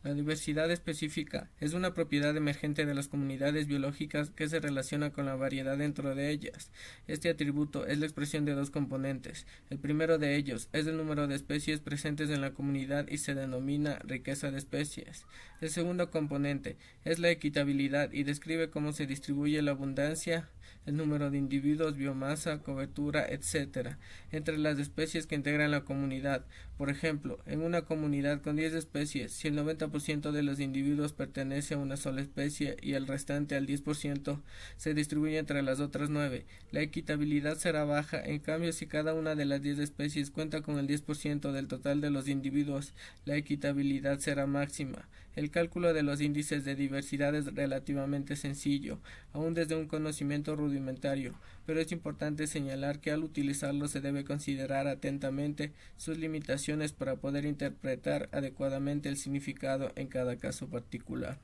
La diversidad específica es una propiedad emergente de las comunidades biológicas que se relaciona con la variedad dentro de ellas. Este atributo es la expresión de dos componentes. El primero de ellos es el número de especies presentes en la comunidad y se denomina riqueza de especies. El segundo componente es la equitabilidad y describe cómo se distribuye la abundancia, el número de individuos, biomasa, cobertura, etc., entre las especies que integran la comunidad. Por ejemplo, en una comunidad con 10 especies, si el 90% de los individuos pertenece a una sola especie y el restante al 10% se distribuye entre las otras 9, la equitabilidad será baja. En cambio, si cada una de las 10 especies cuenta con el 10% del total de los individuos, la equitabilidad será máxima. El cálculo de los índices de diversidad es relativamente sencillo, aún desde un conocimiento rudimentario, pero es importante señalar que al utilizarlo se debe considerar atentamente sus limitaciones para poder interpretar adecuadamente el significado en cada caso particular.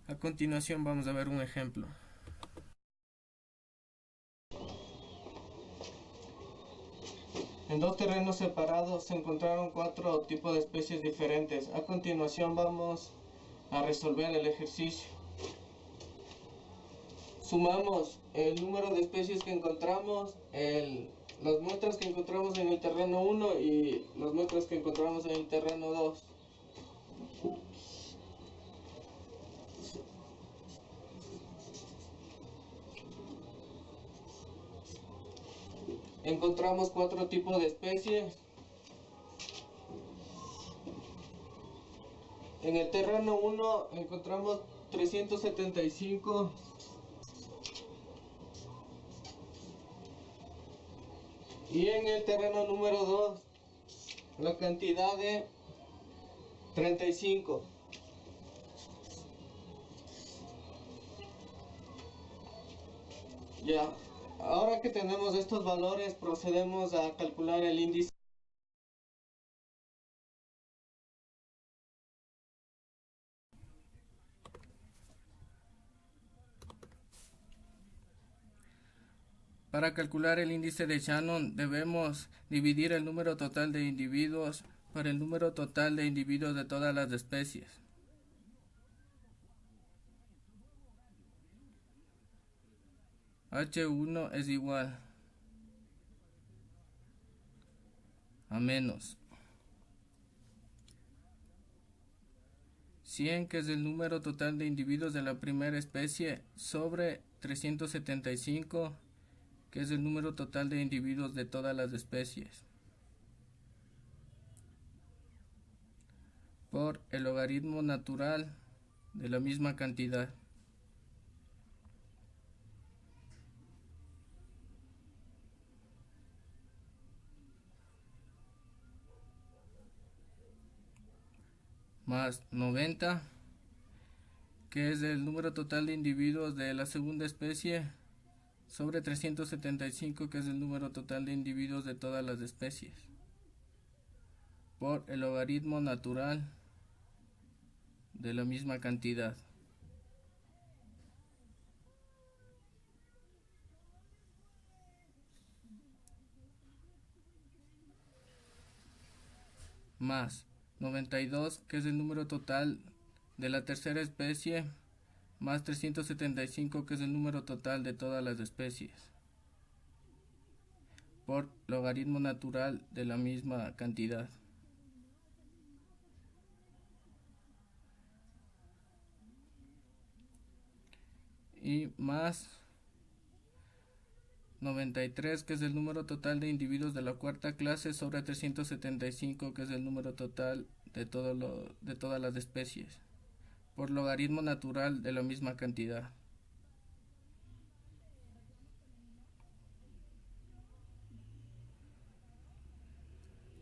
A continuación vamos a ver un ejemplo. En dos terrenos separados se encontraron 4 tipos de especies diferentes. A continuación vamos a resolver el ejercicio. Sumamos el número de especies que encontramos, las muestras que encontramos en el terreno 1 y las muestras que encontramos en el terreno 2. Encontramos 4 tipos de especies. En el terreno 1 encontramos 375. Y en el terreno número 2 la cantidad de 35. Ya, ahora que tenemos estos valores procedemos a calcular el índice. Para calcular el índice de Shannon debemos dividir el número total de individuos por el número total de individuos de todas las especies. H1 es igual a menos 100, que es el número total de individuos de la primera especie, sobre 375, que es el número total de individuos de todas las especies, por el logaritmo natural de la misma cantidad. Más 90, que es el número total de individuos de la segunda especie, sobre 375, que es el número total de individuos de todas las especies, por el logaritmo natural de la misma cantidad. Más 92, que es el número total de la tercera especie, más 375, que es el número total de todas las especies, por logaritmo natural de la misma cantidad. Y más 93, que es el número total de individuos de la cuarta clase, sobre 375, que es el número total de todas las especies, por logaritmo natural de la misma cantidad.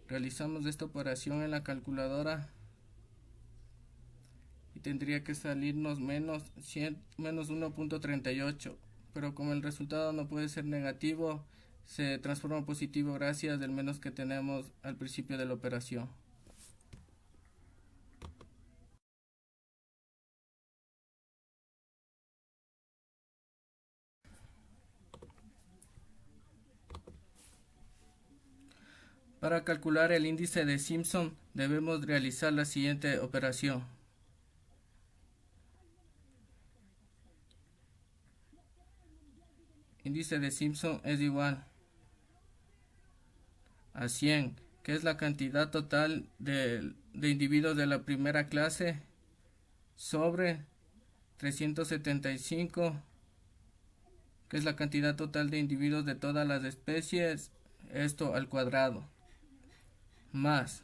Realizamos esta operación en la calculadora y tendría que salirnos menos 1.38, pero como el resultado no puede ser negativo, se transforma en positivo gracias al menos que tenemos al principio de la operación. Para calcular el índice de Simpson debemos realizar la siguiente operación. Índice de Simpson es igual a 100, que es la cantidad total de individuos de la primera clase, sobre 375, que es la cantidad total de individuos de todas las especies, esto al cuadrado, más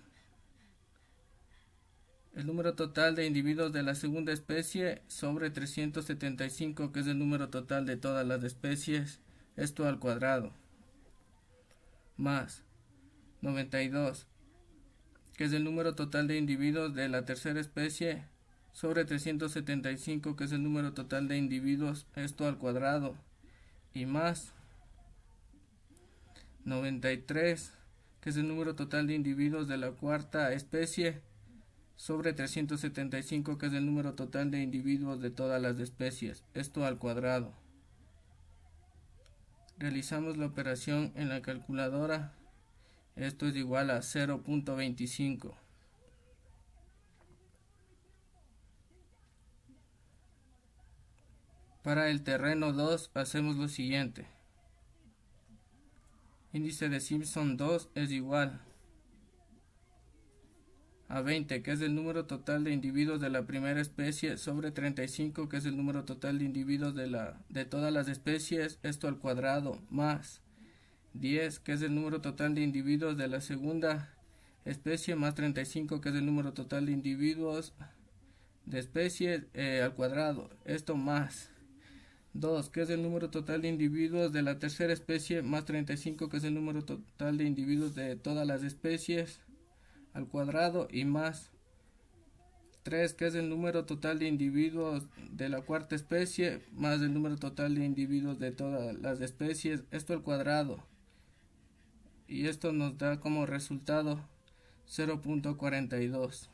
el número total de individuos de la segunda especie sobre 375, que es el número total de todas las especies, esto al cuadrado, más 92, que es el número total de individuos de la tercera especie, sobre 375, que es el número total de individuos, esto al cuadrado, y más 93, que es el número total de individuos de la cuarta especie, sobre 375, que es el número total de individuos de todas las especies, esto al cuadrado. Realizamos la operación en la calculadora, esto es igual a 0.25. Para el terreno 2 hacemos lo siguiente. Índice de Simpson 2 es igual a 20, que es el número total de individuos de la primera especie, sobre 35, que es el número total de individuos de todas las especies, esto al cuadrado, más 10, que es el número total de individuos de la segunda especie, más 35, que es el número total de individuos de especies al cuadrado, esto más 2, que es el número total de individuos de la tercera especie, más 35, que es el número total de individuos de todas las especies al cuadrado, y más 3, que es el número total de individuos de la cuarta especie, más el número total de individuos de todas las especies, esto al cuadrado, y esto nos da como resultado 0.42.